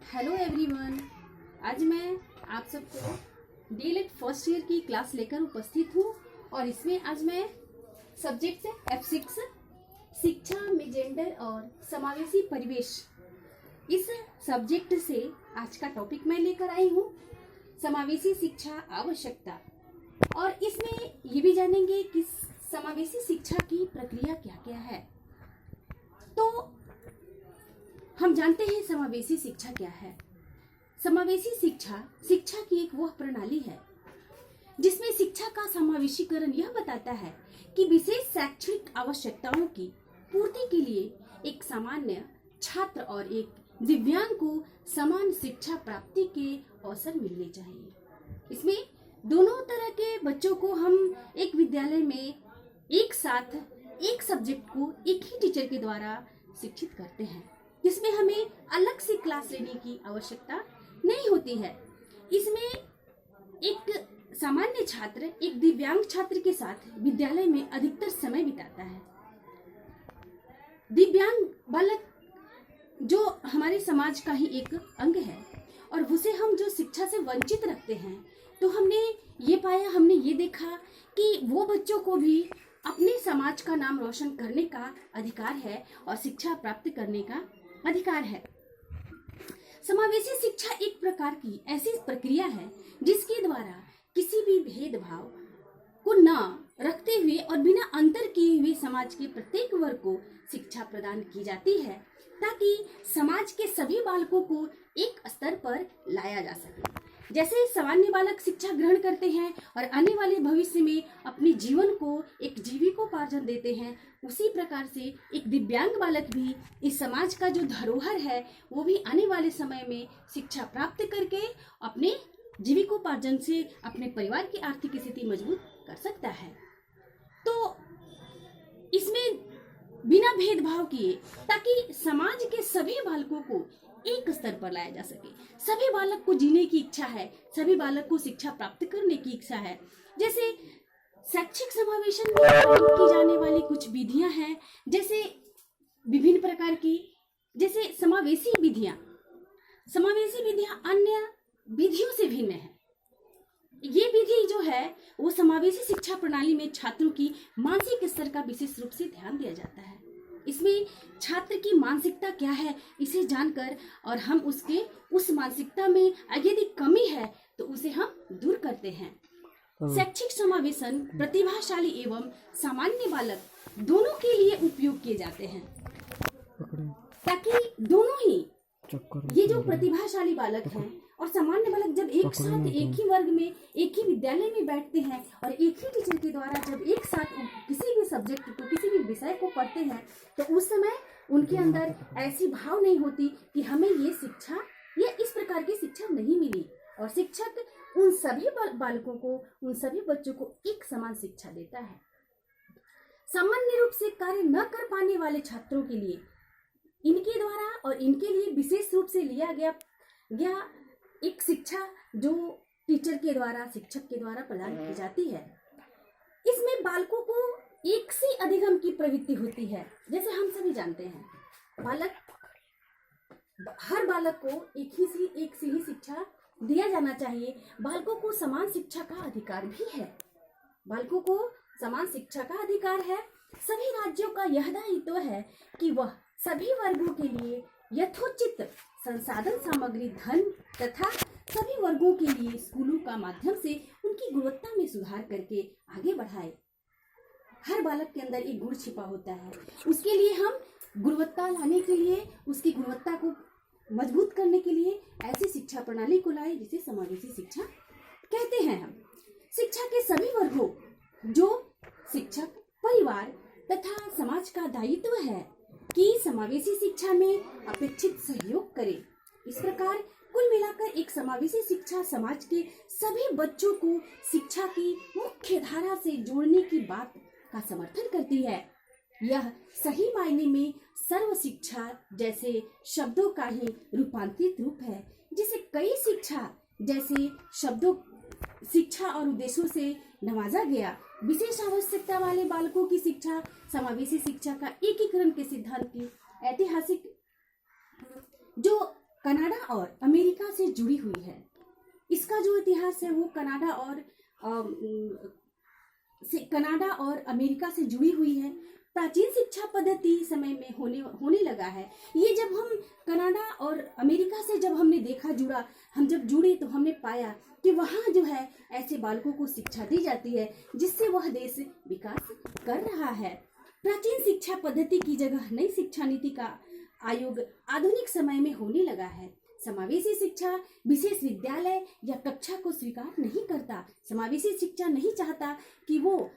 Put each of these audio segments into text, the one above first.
Hello everyone. आज मैं आप सबको डीएलएड फर्स्ट ईयर की क्लास लेकर उपस्थित हूँ और इसमें आज मैं सब्जेक्ट है F6 शिक्षा में जेंडर और समावेशी परिवेश, इस सब्जेक्ट से आज का टॉपिक मैं लेकर आई हूँ समावेशी शिक्षा आवश्यकता। और इसमें ये भी जानेंगे कि समावेशी शिक्षा की प्रक्रिया क्या क्या है। तो हम जानते हैं समावेशी शिक्षा क्या है। समावेशी शिक्षा शिक्षा की एक वह प्रणाली है जिसमें शिक्षा का समावेशीकरण यह बताता है कि विशेष शैक्षणिक आवश्यकताओं की पूर्ति के लिए एक सामान्य छात्र और एक दिव्यांग को समान शिक्षा प्राप्ति के अवसर मिलने चाहिए। इसमें दोनों तरह के बच्चों को हम एक विद्यालय में एक साथ एक सब्जेक्ट को एक ही टीचर के द्वारा शिक्षित करते हैं, जिसमें हमें अलग से क्लास लेने की आवश्यकता नहीं होती है। इसमें एक सामान्य छात्र एक दिव्यांग छात्र के साथ विद्यालय में अधिकतर समय बिताता है। दिव्यांग बालक जो हमारे समाज का ही एक अंग है और उसे हम जो शिक्षा से वंचित रखते हैं, तो हमने ये देखा कि वो बच्चों को भी अपने समाज का नाम रोशन करने का अधिकार है और शिक्षा प्राप्त करने का अधिकार है। समावेशी शिक्षा एक प्रकार की ऐसी प्रक्रिया है जिसके द्वारा किसी भी भेदभाव को न रखते हुए और बिना अंतर किए हुए समाज के प्रत्येक वर्ग को शिक्षा प्रदान की जाती है, ताकि समाज के सभी बालकों को एक स्तर पर लाया जा सके। जैसे सामान्य बालक शिक्षा ग्रहण करते हैं और आने वाले भविष्य में अपने जीवन को एक जीविकोपार्जन देते हैं, उसी प्रकार से एक दिव्यांग बालक भी इस समाज का जो धरोहर है वो भी आने वाले समय में शिक्षा प्राप्त करके अपने जीविकोपार्जन से अपने परिवार की आर्थिक स्थिति मजबूत कर सकता है। तो इसमें बिना भेदभाव किए, ताकि समाज के सभी बालकों को एक स्तर पर लाया जा सके। सभी बालक को जीने की इच्छा है, सभी बालक को शिक्षा प्राप्त करने की इच्छा है। जैसे शैक्षिक समावेशन में प्रयोग की जाने वाली कुछ विधियां हैं, जैसे विभिन्न प्रकार की, जैसे समावेशी विधियां अन्य विधियों से भिन्न है। ये विधि जो है वो समावेशी शिक्षा प्रणाली में छात्रों की मानसिक स्तर का विशेष रूप से ध्यान दिया जाता है। इसमें छात्र की मानसिकता क्या है इसे जानकर और हम उसके उस मानसिकता में यदि कमी है तो उसे हम दूर करते हैं। शैक्षिक समावेशन प्रतिभाशाली एवं सामान्य बालक दोनों के लिए उपयोग किए जाते हैं, ताकि दोनों ही ये जो प्रतिभाशाली बालक हैं और सामान्य बालक जब एक साथ एक ही वर्ग में एक ही विद्यालय में बैठते हैं और एक ही टीचर के द्वारा जब एक साथ किसी भी सब्जेक्ट को किसी भी विषय को पढ़ते हैं, तो उस समय उनके अंदर ऐसी भाव नहीं होती कि हमें ये शिक्षा या इस प्रकार की शिक्षा नहीं मिली। और शिक्षक उन सभी बालकों को, उन सभी बच्चों को एक समान शिक्षा देता है। सामान्य रूप से कार्य न कर पाने वाले छात्रों के लिए इनके द्वारा और इनके लिए विशेष रूप से लिया गया एक शिक्षा जो टीचर के द्वारा, शिक्षक के द्वारा प्रदान की जाती है। इसमें बालकों को एक से अधिक अंक की प्रवृत्ति होती है। जैसे हम सभी जानते हैं, हर बालक को एक से ही शिक्षा दिया जाना चाहिए। बालकों को समान शिक्षा का अधिकार भी है। बालकों को समान शिक्षा का अधिकार है। सभी राज्यों का यह दायित्व है कि वह सभी वर्गों के लिए यथोचित संसाधन, सामग्री, धन तथा सभी वर्गों के लिए स्कूलों का माध्यम से उनकी गुणवत्ता में सुधार करके आगे बढ़ाए। हर बालक के अंदर एक गुण छिपा होता है, उसके लिए हम गुणवत्ता लाने के लिए, उसकी गुणवत्ता को मजबूत करने के लिए ऐसी शिक्षा प्रणाली को लाए जिसे समावेशी शिक्षा कहते हैं। हम शिक्षा के सभी वर्गों, जो शिक्षक, परिवार तथा समाज का दायित्व है कि समावेशी शिक्षा में अपेक्षित सहयोग करे। इस प्रकार कुल मिलाकर एक समावेशी शिक्षा समाज के सभी बच्चों को शिक्षा की मुख्य धारा से जोड़ने की बात का समर्थन करती है। यह सही मायने में सर्व शिक्षा जैसे शब्दों का ही रूपांतरित रूप है, जिसे कई शिक्षा जैसे शब्दों, शिक्षा और उद्देश्यों से नवाजा गया। विशेष आवश्यकता वाले बालकों की शिक्षा समावेशी शिक्षा का एकीकरण के सिद्धांत की ऐतिहासिक जो कनाडा और अमेरिका से जुड़ी हुई है। इसका जो इतिहास है वो कनाडा और अमेरिका से जुड़ी हुई है। प्राचीन शिक्षा पद्धति समय में होने लगा है। ये जब हम कनाडा और अमेरिका से जब हमने देखा हम जब जुड़े तो हमने पाया कि वहाँ जो है ऐसे बालकों को शिक्षा दी जाती है जिससे वह देश विकास कर रहा है। प्राचीन शिक्षा पद्धति की जगह नई शिक्षा नीति का आयोग आधुनिक समय में होने लगा है। समावेशी शिक्षा विशेष विद्यालय या कक्षा को स्वीकार नहीं करता। समावेशी शिक्षा नहीं चाहता कि वो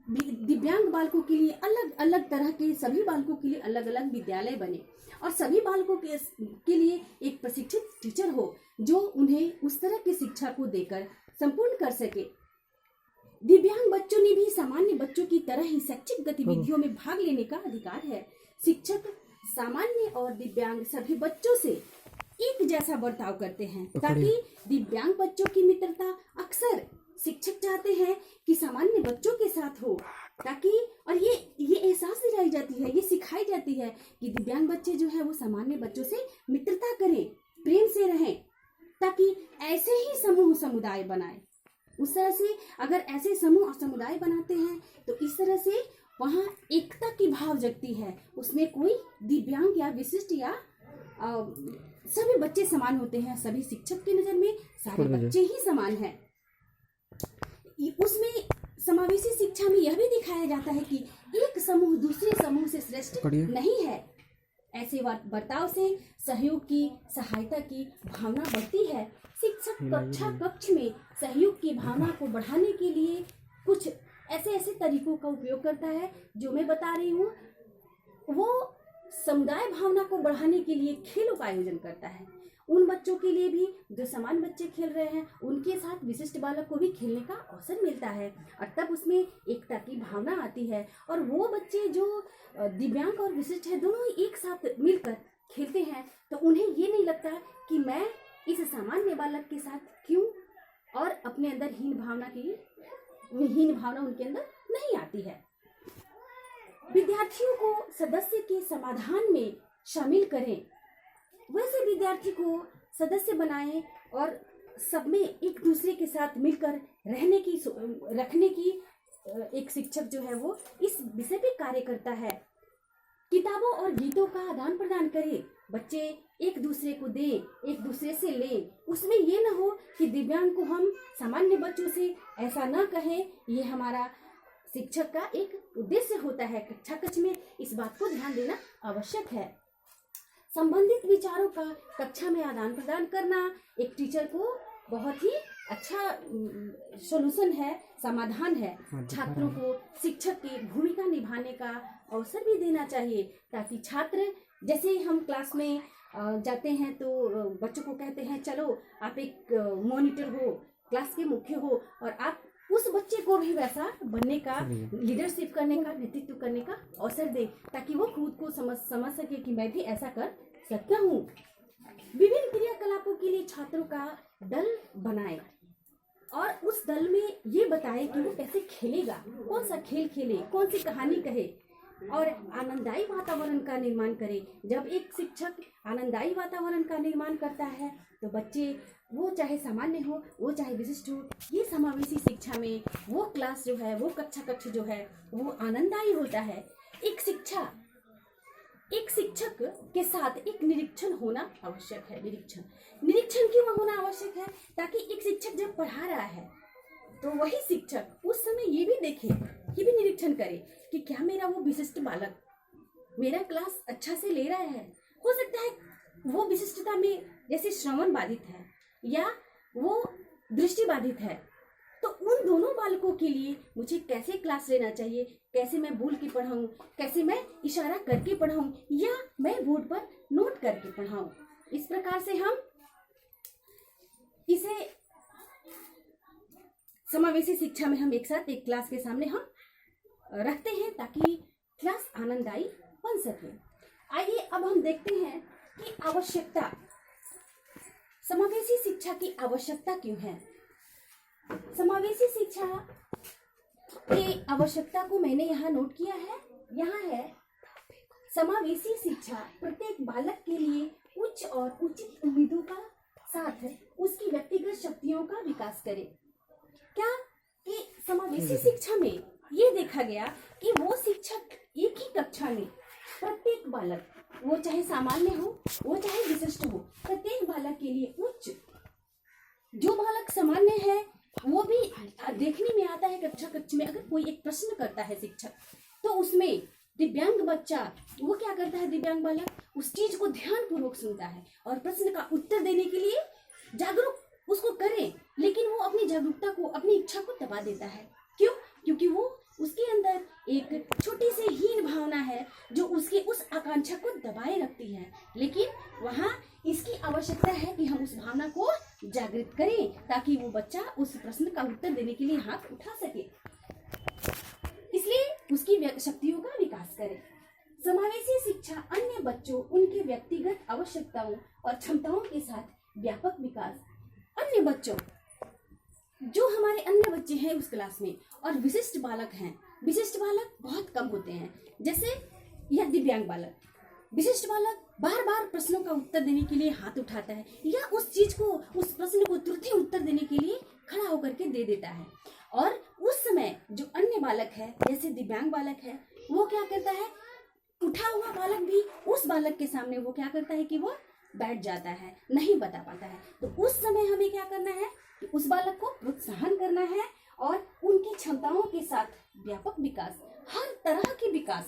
दिव्यांग बालकों के लिए अलग अलग तरह के, सभी बालकों के लिए अलग अलग विद्यालय बने और सभी बालकों के लिए एक प्रशिक्षित टीचर हो जो उन्हें उस तरह की शिक्षा को देकर संपूर्ण कर सके। दिव्यांग बच्चों ने भी सामान्य बच्चों की तरह ही शैक्षिक गतिविधियों में भाग लेने का अधिकार है। शिक्षक सामान्य और दिव्यांग सभी बच्चों से एक जैसा बर्ताव करते हैं ताकि दिव्यांग बच्चों की मित्रता अक्सर शिक्षक चाहते हैं कि सामान्य बच्चों के साथ हो, ताकि और ये एहसास दिलाई जाती है, ये सिखाई जाती है कि दिव्यांग बच्चे जो है वो सामान्य बच्चों से मित्रता करें, प्रेम से रहें, ताकि ऐसे ही समूह समुदाय बनाए। उस तरह से अगर ऐसे समूह और समुदाय बनाते हैं तो इस तरह से वहाँ एकता की भाव जगती है। उसमें कोई दिव्यांग या विशिष्ट या सभी बच्चे समान होते हैं। सभी शिक्षक की नजर में सारे बच्चे ही समान हैं। उसमें समावेशी शिक्षा में यह भी दिखाया जाता है कि एक समूह दूसरे समूह से श्रेष्ठ नहीं है। ऐसे बर्ताव से सहयोग की, सहायता की भावना बढ़ती है। शिक्षक कक्ष में सहयोग की भावना को बढ़ाने के लिए कुछ ऐसे तरीकों का उपयोग करता है जो मैं बता रही हूँ। वो समुदाय भावना को बढ़ाने के लिए खेलों का आयोजन करता है। उन बच्चों के लिए भी जो समान बच्चे खेल रहे हैं उनके साथ विशिष्ट बालक को भी खेलने का अवसर मिलता है और तब उसमें एकता की भावना आती है। और वो बच्चे जो दिव्यांग और विशिष्ट है दोनों एक साथ मिलकर खेलते हैं तो उन्हें ये नहीं लगता कि मैं इस सामान्य बालक के साथ क्यों, और अपने अंदर हीन भावना उनके अंदर नहीं आती है। विद्यार्थियों को सदस्य के समाधान में शामिल करें, वैसे विद्यार्थी को सदस्य बनाएं और सब में एक दूसरे के साथ मिलकर रखने की एक शिक्षक जो है वो इस विषय पे कार्य करता है। किताबों और गीतों का आदान प्रदान करें, बच्चे एक दूसरे को दें, एक दूसरे से लें। उसमें ये ना हो कि दिव्यांग को हम सामान्य बच्चों से ऐसा ना कहें। ये हमारा शिक्षक का एक उद्देश्य होता है। कक्षा कक्ष में इस बात को ध्यान देना आवश्यक है। संबंधित विचारों का कक्षा में आदान प्रदान करना एक टीचर को बहुत ही अच्छा सॉल्यूशन है, समाधान है। छात्रों को शिक्षक की भूमिका निभाने का अवसर भी देना चाहिए ताकि छात्र, जैसे हम क्लास में जाते हैं तो बच्चों को कहते हैं चलो आप एक मॉनिटर हो, क्लास के मुख्य हो, और आप उस बच्चे को भी वैसा बनने का, लीडरशिप करने का, नेतृत्व करने का अवसर दे ताकि वो खुद को समझ सके कि मैं भी ऐसा कर सकता हूँ। विभिन्न क्रियाकलापों के लिए छात्रों का दल बनाए और उस दल में ये बताए कि वो कैसे खेलेगा, कौन सा खेल खेले, कौन सी कहानी कहे, और आनंददायी वातावरण का निर्माण करे। जब एक शिक्षक आनंददायी वातावरण का निर्माण करता है तो बच्चे, वो चाहे सामान्य हो, वो चाहे विशिष्ट हो, ये समावेशी शिक्षा में वो क्लास जो है, वो कक्ष जो है वो आनंददायी होता है। एक शिक्षक के साथ एक निरीक्षण होना आवश्यक है। निरीक्षण क्यों होना आवश्यक है? ताकि एक शिक्षक जब पढ़ा रहा है तो वही शिक्षक उस समय ये भी देखे, ये भी निरीक्षण करे कि क्या मेरा वो विशिष्ट बालक मेरा क्लास अच्छा से ले रहा है। हो सकता है वो विशिष्टता में जैसे श्रवण बाधित है या वो दृष्टि बाधित है, तो उन दोनों बालकों के लिए मुझे कैसे क्लास लेना चाहिए, कैसे मैं बोल के पढ़ाऊं, कैसे मैं इशारा करके पढ़ाऊं या मैं बोर्ड पर नोट करके पढ़ाऊं। इस प्रकार से हम इसे समावेशी शिक्षा में हम एक साथ एक क्लास के सामने हम रखते हैं ताकि क्लास आनंददायी बन सके। आइए अब हम देखते हैं कि आवश्यकता, समावेशी शिक्षा की आवश्यकता क्यों है। समावेशी शिक्षा की आवश्यकता को मैंने यहाँ नोट किया है। यहाँ है, समावेशी शिक्षा प्रत्येक बालक के लिए उच्च और उचित उम्मीदों का साथ उसकी व्यक्तिगत शक्तियों का विकास करे। क्या कि समावेशी शिक्षा में ये देखा गया कि वो शिक्षक एक ही कक्षा में प्रत्येक बालक, वो चाहे सामान्य हो वो चाहे विशिष्ट हो, प्रत्येक बालक के लिए उच्च, जो बालक सामान्य है वो भी देखने में आता है कक्षा में, अगर कोई एक प्रश्न करता है शिक्षक तो उसमें दिव्यांग बच्चा वो क्या करता है, दिव्यांग बालक उस चीज को ध्यान पूर्वक सुनता है और प्रश्न का उत्तर देने के लिए जागरूक उसको करे, लेकिन वो अपनी जागरूकता को, अपनी इच्छा को दबा देता है। क्यों? क्योंकि वो उसके अंदर एक छोटी सी हीन भावना है जो उसकी उस आकांक्षा को दबाए रखती है, लेकिन वहाँ इसकी आवश्यकता है कि हम उस भावना को जागृत करें ताकि वो बच्चा उस प्रश्न का उत्तर देने के लिए हाथ उठा सके, इसलिए उसकी शक्तियों का विकास करें। समावेशी शिक्षा अन्य बच्चों, उनके व्यक्तिगत आवश्यकताओं और क्षमताओं के साथ व्यापक विकास, अन्य बच्चों जो हमारे अन्य बच्चे हैं उस क्लास में और विशिष्ट बालक हैं, विशिष्ट बालक बहुत कम होते हैं, जैसे यह दिव्यांग बालक, विशिष्ट बालक बार बार प्रश्नों का उत्तर देने के लिए हाथ उठाता है या उस चीज को, उस प्रश्न को तुरंत उत्तर देने के लिए खड़ा होकर के दे देता है, और उस समय जो अन्य बालक है जैसे दिव्यांग बालक है वो क्या करता है, उठा हुआ बालक भी उस बालक के सामने वो क्या करता है कि वो बैठ जाता है, नहीं बता पाता है। तो उस समय हमें क्या करना है कि उस बालक को प्रोत्साहन करना है और उनकी क्षमताओं के साथ व्यापक विकास, हर तरह के विकास,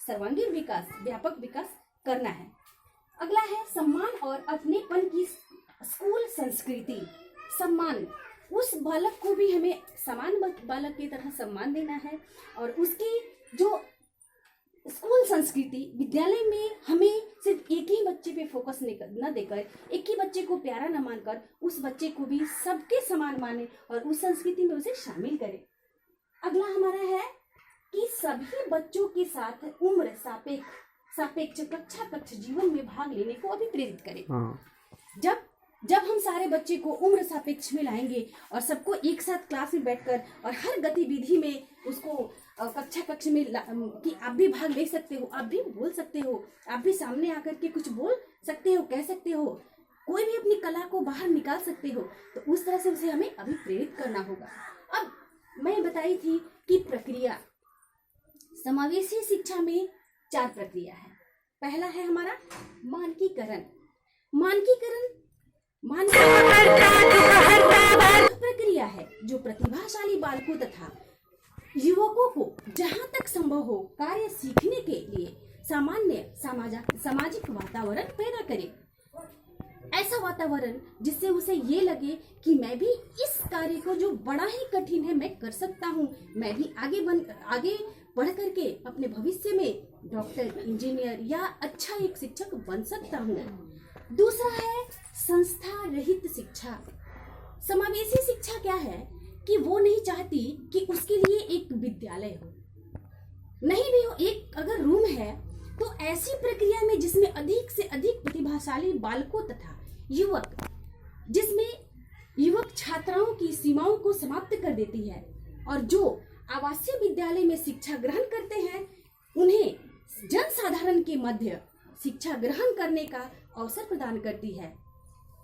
सर्वांगीण विकास, व्यापक विकास करना है। अगला है सम्मान और अपनेपन की स्कूल संस्कृति। सम्मान, उस बालक को भी हमें समान बालक की तरह सम्मान देना है और उसकी जो स्कूल संस्कृति, विद्यालय में हमें सिर्फ एक ही बच्चे पे फोकस न देकर, एक ही बच्चे को प्यारा न मानकर उस बच्चे को भी सबके समान माने और उस संस्कृति में उसे शामिल करें। अगला हमारा है कि सभी बच्चों के साथ उम्र सापेक्ष कक्षा जीवन में भाग लेने को अभिप्रेरित करें। जब हम सारे बच्चे को उम्र सापेक्ष में लाएंगे और सबको एक साथ क्लास में बैठकर और हर गतिविधि में उसको कक्षा में कि आप भी भाग ले सकते हो, आप भी बोल सकते हो, आप भी सामने आकर के कुछ बोल सकते हो, कह सकते हो, कोई भी अपनी कला को बाहर निकाल सकते हो, तो उस तरह से उसे हमें अभिप्रेरित करना होगा। अब मैं बताई थी कि प्रक्रिया, समावेशी शिक्षा में 4 प्रक्रिया है। पहला है हमारा मानकीकरण। प्रक्रिया है जो प्रतिभाशाली बालकों तथा युवकों को जहां तक संभव हो कार्य सीखने के लिए सामाजिक वातावरण पैदा करे। ऐसा वातावरण जिससे उसे ये लगे कि मैं भी इस कार्य को जो बड़ा ही कठिन है मैं कर सकता हूँ, मैं भी आगे बढ़ करके अपने भविष्य में डॉक्टर, इंजीनियर या अच्छा एक शिक्षक बन सकता हूँ। दूसरा है संस्था रहित शिक्षा। समावेशी शिक्षा क्या है कि वो नहीं चाहती कि उसके लिए एक विद्यालय हो, नहीं भी हो, एक अगर रूम है तो ऐसी प्रक्रिया में जिसमें अधिक से अधिक प्रतिभाशाली बालकों तथा जिसमें युवक छात्राओं की सीमाओं को समाप्त कर देती है और जो आवासीय विद्यालय में शिक्षा ग्रहण करते हैं उन्हें जनसाधारण के मध्य शिक्षा ग्रहण करने का अवसर प्रदान करती है।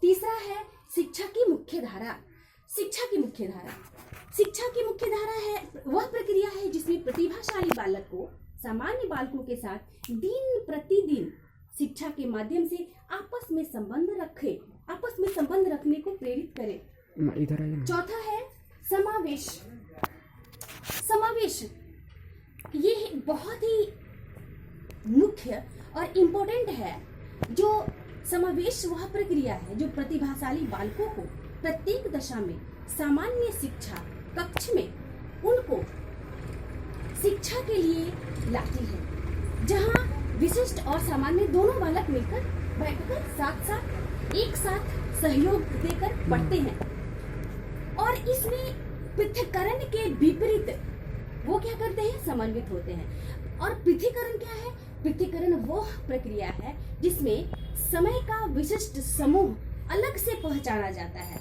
तीसरा है शिक्षा की मुख्य धारा। शिक्षा की मुख्य धारा है वह प्रक्रिया है जिसमें प्रतिभाशाली बालक को सामान्य बालकों के साथ दिन प्रतिदिन शिक्षा के माध्यम से आपस में संबंध रखने को प्रेरित करे। चौथा है समावेश। ये बहुत ही मुख्य और इम्पोर्टेंट है। जो समावेश वह प्रक्रिया है जो प्रतिभाशाली बालकों को प्रत्येक दशा में सामान्य शिक्षा कक्ष में उनको शिक्षा के लिए लाती है, जहां विशिष्ट और सामान्य दोनों बालक मिलकर बैठकर एक साथ सहयोग देकर पढ़ते हैं और इसमें पृथक्करण के विपरीत वो क्या करते हैं, समन्वित होते हैं। और पृथक्करण क्या है? पृथक्करण वो प्रक्रिया है जिसमें समय का विशिष्ट समूह अलग से पहचाना जाता है।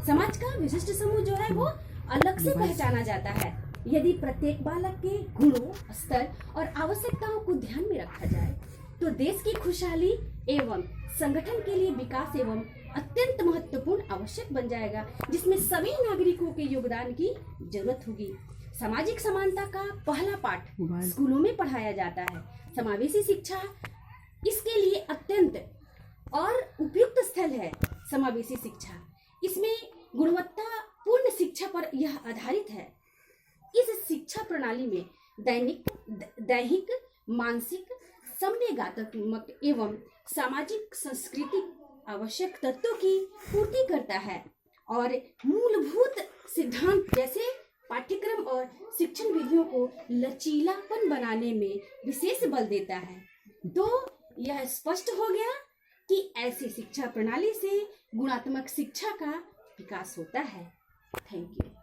समाज का विशिष्ट समूह जो है वो अलग से पहचाना जाता है। यदि प्रत्येक बालक के गुणों, स्तर और आवश्यकताओं को ध्यान में रखा जाए तो देश की खुशहाली एवं संगठन के लिए विकास एवं अत्यंत महत्वपूर्ण आवश्यक बन जाएगा, जिसमें सभी नागरिकों के योगदान की जरूरत होगी। सामाजिक समानता का पहला पाठ स्कूलों में पढ़ाया जाता है। समावेशी शिक्षा इसके लिए अत्यंत और उपयुक्त स्थल है। समावेशी शिक्षा इसमें गुणवत्तापूर्ण शिक्षा पर यह आधारित है। इस शिक्षा प्रणाली में दैहिक, मानसिक, संवेगात्मक एवं सामाजिक सांस्कृतिक आवश्यक तत्वों की पूर्ति करता है और मूलभूत सिद्धांत जैसे पाठ्यक्रम और शिक्षण विधियों को लचीलापन बनाने में विशेष बल देता है। तो यह स्पष्ट हो गया कि ऐसी शिक्षा प्रणाली से गुणात्मक शिक्षा का विकास होता है। Thank you.